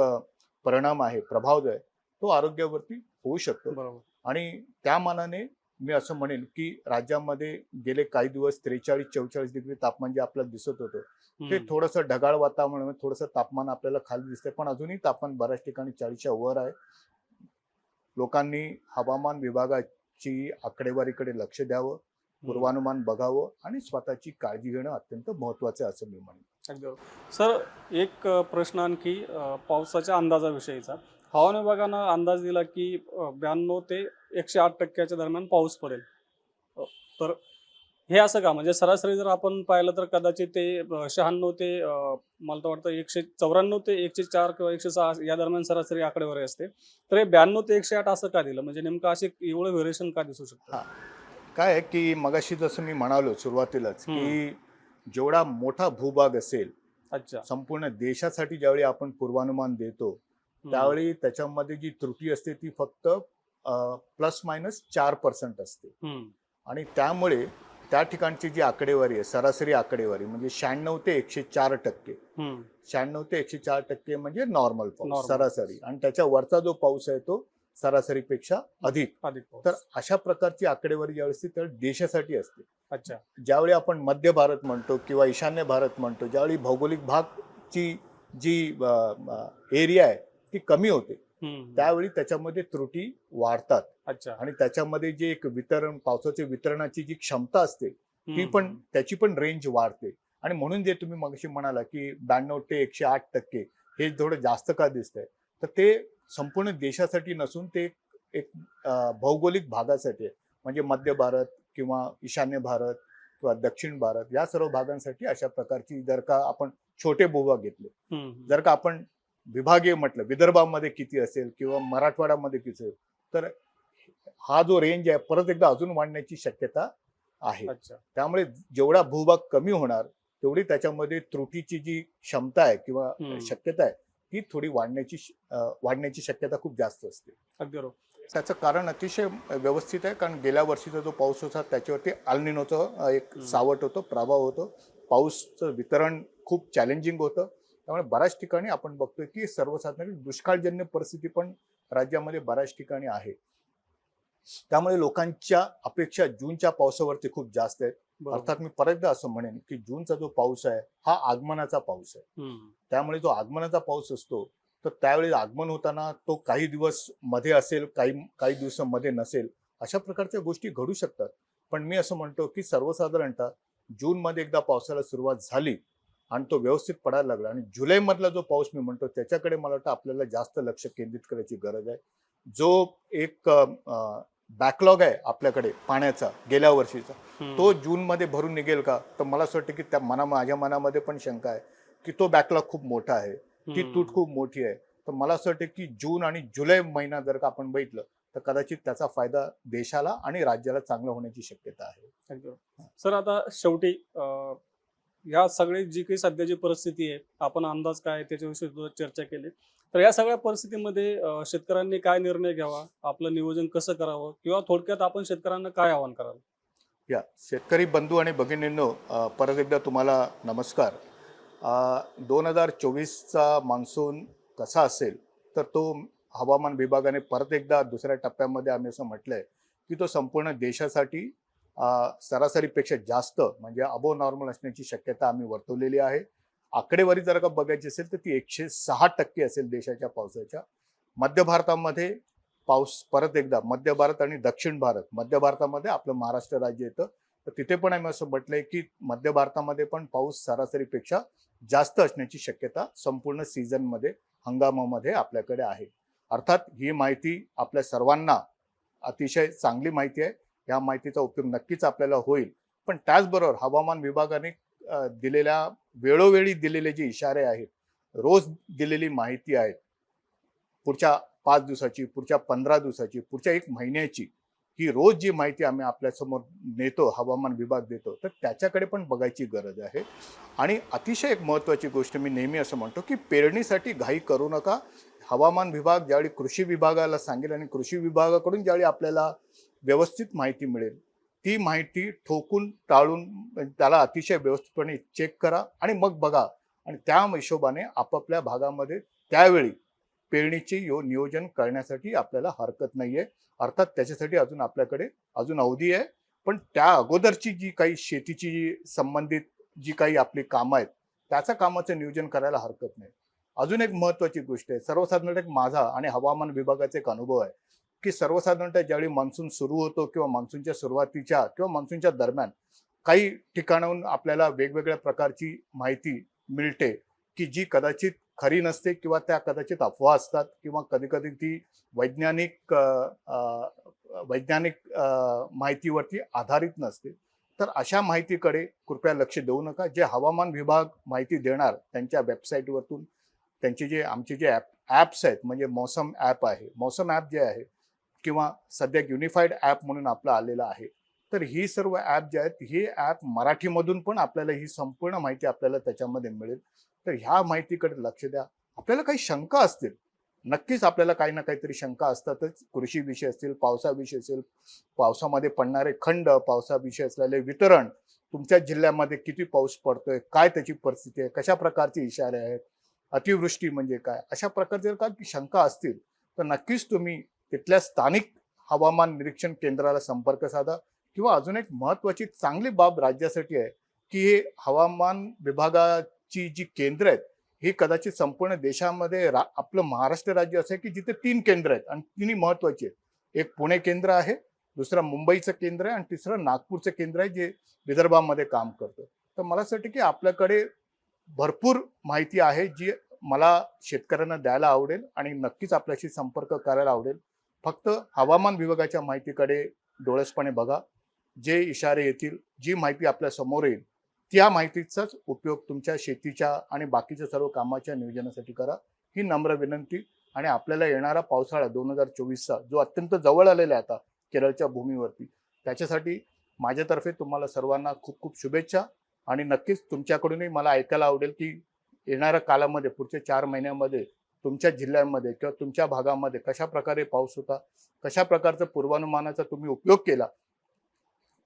परिणाम आहे प्रभाव जो आहे तो आरोग्यावरती होऊ शकतो. बरोबर. आणि त्या मानाने मी असं म्हणेन की राज्यामध्ये गेले काही दिवस 43-44 डिग्री तापमान जे आपल्याला दिसत होतं ते थोडंसं ढगाळ वातावरण थोडंसं तापमान आपल्याला खाली दिसतंय पण अजूनही तापमान बऱ्याच ठिकाणी 40च्या वर आहे. लोकांनी हवामान विभागाची आकडेवारीकडे लक्ष द्यावं, पूर्वानुमान बघावं आणि स्वतःची काळजी घेणं अत्यंत महत्त्वाचं आहे असं मी म्हणेन. अगदी बरोबर. सर, एक प्रश्न आणखी पावसाच्या अंदाजाविषयीचा. हवामान विभागानं अंदाज दिला की 92 ते 108% दरम्यान पाऊस पडेल. तर हे असं का? म्हणजे सरासरी जर आपण पाहिलं तर कदाचित ते 96 ते मला तर वाटतं 194 ते 104 किंवा 106 या दरम्यान सरासरी आकडेवारी असते. तर हे 92 ते 108 असं का दिलं? म्हणजे नेमकं असे एवढं व्हेरिएशन का दिसू शकतं? काय आहे की मगाशी जसं मी म्हणालो सुरुवातीलाच की जेवढा मोठा भूभाग असेल अच्छा. संपूर्ण देशासाठी ज्यावेळी आपण पूर्वानुमान देतो त्यावेळी त्याच्यामध्ये जी त्रुटी असते ती फक्त ±4% असते. आणि त्यामुळे त्या ठिकाणची जी आकडेवारी आहे सरासरी आकडेवारी म्हणजे 96 ते 104%. 96 ते 104% म्हणजे नॉर्मल पाऊस सरासरी आणि त्याच्या वरचा जो पाऊस आहे तो सरासरीपेक्षा अधिक. तर अशा प्रकारची आकडेवारी ज्यावेळी असते त्यावेळी देशासाठी असते. अच्छा. ज्यावेळी आपण मध्य भारत म्हणतो किंवा ईशान्य भारत म्हणतो ज्यावेळी भौगोलिक भागची जी एरिया आहे ती कमी होते त्यावेळी त्याच्यामध्ये त्रुटी वाढतात. अच्छा. आणि त्याच्यामध्ये जे एक वितरण पावसाचे वितरणाची जी क्षमता असते ती पण त्याची पण रेंज वाढते. आणि म्हणून जे तुम्ही मगाशी म्हणाला की 92 ते 108% हे थोडं जास्त का दिसतंय तर ते संपूर्ण देशासाठी नसून ते एक भौगोलिक भागासाठी आहे. म्हणजे मध्य भारत किंवा ईशान्य भारत किंवा दक्षिण भारत या सर्व भागांसाठी अशा प्रकारची जर का आपण छोटे भूभाग घेतले जर का आपण विभागीय म्हटलं विदर्भामध्ये किती असेल किंवा मराठवाड्यामध्ये किती असेल तर हा जो रेंज आहे परत एकदा अजून वाढण्याची शक्यता आहे. त्यामुळे जेवढा भूभाग कमी होणार तेवढी त्याच्यामध्ये त्रुटीची जी क्षमता आहे किंवा शक्यता आहे ती थोडी वाढण्याची शक्यता खूप जास्त असते. अगदी बरोबर. त्याचं कारण अतिशय व्यवस्थित आहे कारण गेल्या वर्षीचा जो पाऊस होता त्याच्यावरती अल्निनोचं एक सावट होतं प्रभाव होतो. पाऊसचं वितरण खूप चॅलेंजिंग होतं. त्यामुळे बऱ्याच ठिकाणी आपण बघतोय की सर्वसाधारण दुष्काळजन्य परिस्थिती पण राज्यामध्ये बऱ्याच ठिकाणी आहे. त्यामुळे लोकांच्या अपेक्षा जूनच्या पावसावरती खूप जास्त आहेत. अर्थात मी परत एकदा असं म्हणेन की जूनचा जो पाऊस आहे हा आगमनाचा पाऊस आहे. त्यामुळे जो आगमनाचा पाऊस असतो तर त्यावेळी आगमन होताना तो काही दिवस मध्ये असेल काही दिवसांमध्ये नसेल अशा प्रकारच्या गोष्टी घडू शकतात. पण मी असं म्हणतो की सर्वसाधारणतः जूनमध्ये एकदा पावसाला सुरुवात झाली आणि तो व्यवस्थित पडायला लागला आणि जुलैमधला जो पाऊस मी म्हणतो त्याच्याकडे मला वाटतं आपल्याला जास्त लक्ष केंद्रित करायची गरज आहे. जो एक बॅकलॉग आहे आपल्याकडे पाण्याचा गेल्या वर्षीचा तो जूनमध्ये भरून निघेल का तर मला असं वाटतं की माझ्या मनामध्ये पण शंका आहे की तो बॅकलॉग खूप मोठा आहे ती तूट खूप मोठी आहे. तर मला असं वाटतं की जून आणि जुलै महिना जर का आपण बघितलं तर कदाचित त्याचा फायदा देशाला आणि राज्याला चांगला होण्याची शक्यता आहे. सर, आता शेवटी या सगळी जी काही सध्याची परिस्थिती आहे आपण अंदाज काय त्याच्याविषयी चर्चा केली. तर या सगळ्या परिस्थितीमध्ये शेतकऱ्यांनी काय निर्णय घ्यावा, आपलं नियोजन कसं करावं किंवा थोडक्यात आपण शेतकऱ्यांना काय आवाहन करावं? या शेतकरी बंधू आणि भगिनींनो परत एकदा तुम्हाला नमस्कार. 2024चा मान्सून कसा असेल तर तो हवामान विभागाने परत एकदा दुसऱ्या टप्प्यामध्ये आम्ही असं म्हटलंय की तो संपूर्ण देशासाठी सरासरीपेक्षा जास्त म्हणजे अबो नॉर्मल असण्याची शक्यता आम्ही वर्तवलेली आहे. आकडेवारी जर का बघायची असेल तर ती 106% असेल देशाच्या पावसाच्या. मध्य भारतामध्ये पाऊस परत एकदा मध्य भारत आणि दक्षिण भारत, मध्य भारतामध्ये आपलं महाराष्ट्र राज्य येतं, तर तिथे पण आम्ही असं म्हटलंय की मध्य भारतामध्ये पण पाऊस सरासरीपेक्षा जास्त असण्याची शक्यता संपूर्ण सीझनमध्ये, हंगामामध्ये आपल्याकडे आहे. अर्थात ही माहिती आपल्या सर्वांना अतिशय चांगली माहिती आहे. या माहितीचा उपयोग नक्कीच आपल्याला होईल. पण त्याचबरोबर हवामान विभागाने दिलेल्या वेळोवेळी दिलेले जे इशारे आहेत, रोज दिलेली माहिती आहे, पुढच्या 5 दिवसाची, पुढच्या 15 दिवसाची, पुढच्या 1 महिन्याची, ही रोज जी माहिती आम्ही आपल्यासमोर नेतो, हवामान विभाग देतो, तर त्याच्याकडे पण बघायची गरज आहे. आणि अतिशय एक महत्त्वाची गोष्ट मी नेहमी असं म्हणतो, की पेरणीसाठी घाई करू नका. हवामान विभाग ज्यावेळी कृषी विभागाला सांगेल आणि कृषी विभागाकडून ज्यावेळी आपल्याला व्यवस्थित माहिती मिळेल, ती माहिती ठोकून टाळून त्याला अतिशय व्यवस्थितपणे चेक करा आणि मग बघा. आणि त्या हिशोबाने आपापल्या भागामध्ये त्यावेळी पेरणीचे नियोजन करण्यासाठी आपल्याला हरकत नाहीये. अर्थात त्याच्यासाठी अजून आपल्याकडे अवधी आहे. पण त्या अगोदरची जी काही शेतीची संबंधित जी काही आपली कामं आहेत, त्याच्या कामाचं नियोजन करायला हरकत नाही. अजून एक महत्त्वाची गोष्ट आहे, सर्वसाधारण एक माझा आणि हवामान विभागाचा एक अनुभव आहे, की सर्वसाधारणतः ज्यावेळी मान्सून सुरू होतो किंवा मान्सूनच्या सुरुवातीच्या किंवा मान्सूनच्या दरम्यान काही ठिकाणाहून आपल्याला वेगवेगळ्या प्रकारची माहिती मिळते, की जी कदाचित खरी नसते किंवा त्या कदाचित अफवा असतात किंवा कधी-कधी ती वैज्ञानिक माहितीवरती आधारित नसते. तर अशा माहितीकडे कृपया लक्ष देऊ नका. जे हवामान विभाग माहिती देणार त्यांच्या वेबसाईटवरतून, त्यांचे जे आमचे जे ॲप्स आहेत, म्हणजे मौसम ॲप आहे, मौसम ॲप जे आहे किंवा सध्या युनिफाईड ॲप म्हणून आपलं आलेलं आहे. तर ही सर्व ॲप जे आहेत, हे ॲप मराठीमधून पण आपल्याला ही संपूर्ण माहिती आपल्याला त्याच्यामध्ये मिळेल. तर ह्या माहितीकडे लक्ष द्या. आपल्याला काही शंका असतील, नक्कीच आपल्याला काही ना काहीतरी शंका असतातच. कृषीविषयी असतील, पावसाविषयी असेल, पावसामध्ये पडणारे खंड, पावसाविषयी असलेले वितरण, तुमच्या जिल्ह्यामध्ये किती पाऊस पडतोय, काय त्याची परिस्थिती आहे, कशा प्रकारचे इशारे आहेत, अतिवृष्टी म्हणजे काय, अशा प्रकारचे जर का शंका असतील, तर नक्कीच तुम्ही तिथल्या स्थानिक हवामान निरीक्षण केंद्राला संपर्क साधा. किंवा अजून एक महत्त्वाची चांगली बाब राज्यासाठी आहे, की हे हवामान विभागाची जी केंद्र आहेत, हे कदाचित संपूर्ण देशामध्ये आपलं महाराष्ट्र राज्य असं आहे, की जिथे 3 केंद्र आहेत आणि तिन्ही महत्त्वाची आहेत. एक पुणे केंद्र आहे, दुसरं मुंबईचं केंद्र आहे आणि तिसरं नागपूरचं केंद्र आहे, जे विदर्भामध्ये काम करतं. तर मला असं वाटतं, की आपल्याकडे भरपूर माहिती आहे, जी मला शेतकऱ्यांना द्यायला आवडेल आणि नक्कीच आपल्याशी संपर्क करायला आवडेल. फक्त हवामान विभागाच्या माहितीकडे डोळसपणे बघा. जे इशारे येतील, जी माहिती आपल्या समोर येईल, त्या माहितीचाच उपयोग तुमच्या शेतीच्या आणि बाकीच्या सर्व कामाच्या नियोजनासाठी करा. ही नम्र विनंती. आणि आपल्याला येणारा पावसाळा 2024चा जो अत्यंत जवळ आलेला आहे आता केरळच्या भूमीवरती, त्याच्यासाठी माझ्यातर्फे तुम्हाला सर्वांना खूप खूप शुभेच्छा. आणि नक्कीच तुमच्याकडूनही मला ऐकायला आवडेल, की येणाऱ्या काळामध्ये पुढच्या 4 महिन्यामध्ये तुमच्या जिल्ह्यांमध्ये किंवा तुमच्या भागामध्ये कशा प्रकारे पाऊस होता, कशा प्रकारचा पूर्वानुमानाचा तुम्ही उपयोग केला,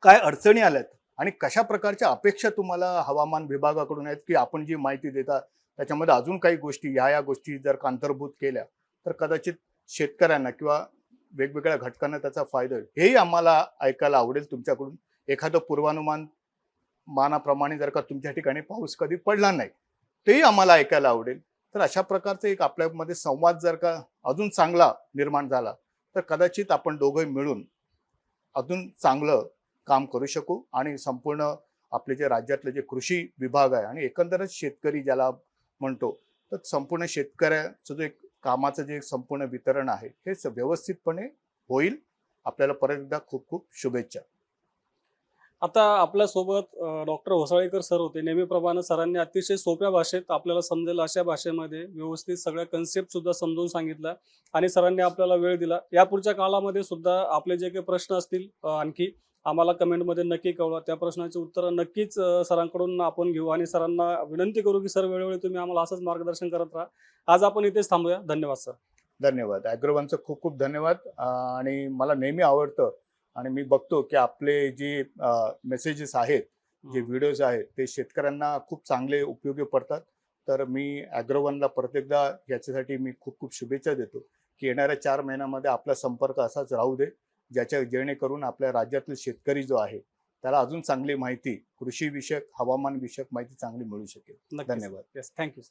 काय अडचणी आल्यात आणि कशा प्रकारच्या अपेक्षा तुम्हाला हवामान विभागाकडून आहेत, की आपण जी माहिती देता त्याच्यामध्ये अजून काही गोष्टी, ह्या गोष्टी जर का अंतर्भूत केल्या, तर कदाचित शेतकऱ्यांना किंवा वेगवेगळ्या घटकांना त्याचा फायदा होईल. हेही आम्हाला ऐकायला आवडेल तुमच्याकडून. एखादं पूर्वानुमान मानाप्रमाणे जर का तुमच्या ठिकाणी पाऊस कधी पडला नाही, तेही आम्हाला ऐकायला आवडेल. तर अशा प्रकारचे एक आपल्यामध्ये संवाद जर का अजून चांगला निर्माण झाला, तर कदाचित आपण दोघे मिळून अजून चांगलं काम करू शकू आणि संपूर्ण आपले जे राज्यातले जे कृषी विभाग आहे आणि एकंदरच शेतकरी ज्याला म्हणतो, तर संपूर्ण शेतकऱ्याचं जो एक कामाचं जे संपूर्ण वितरण आहे, हे व्यवस्थितपणे होईल. आपल्याला परत एकदा खूप खूप शुभेच्छा. आता आपल्यासोबत डॉक्टर होसाळीकर सर होते. नेहमीप्रमाणे सरांनी अतिशय सोप्या भाषेत आपल्याला समजेल अशा भाषेमध्ये व्यवस्थित सगळ्या कन्सेप्ट सुद्धा समजावून सांगितल्या आणि सरांनी आपल्याला वेळ दिला. यापुढच्या काळामध्ये सुद्धा आपले जे काही प्रश्न असतील आणखी आम्हाला कमेंटमध्ये नक्की कळवा. त्या प्रश्नाची उत्तरं नक्कीच सरांकडून आपण घेऊ आणि सरांना विनंती करू, की सर वेळोवेळी तुम्ही आम्हाला असंच मार्गदर्शन करत राहा. आज आपण इथेच थांबूया. धन्यवाद सर. धन्यवाद. ॲग्रोवनचं खूप खूप धन्यवाद. आणि मला नेहमी आवडतं आणि मी बघतो, की आपले जे मेसेजेस आहेत, जे व्हिडिओज आहेत, ते शेतकऱ्यांना खूप चांगले उपयोगी पडतात. तर मी ॲग्रोवनला परत एकदा याच्यासाठी मी खूप खूप शुभेच्छा देतो, की येणाऱ्या 4 महिन्यामध्ये आपला संपर्क असाच राहू दे, जेणेकरून आपल्या राज्यातील शेतकरी जो आहे, त्याला अजून चांगली माहिती, कृषीविषयक, हवामानविषयक माहिती चांगली मिळू शकेल. नक्कीच. धन्यवाद. Yes, thank you.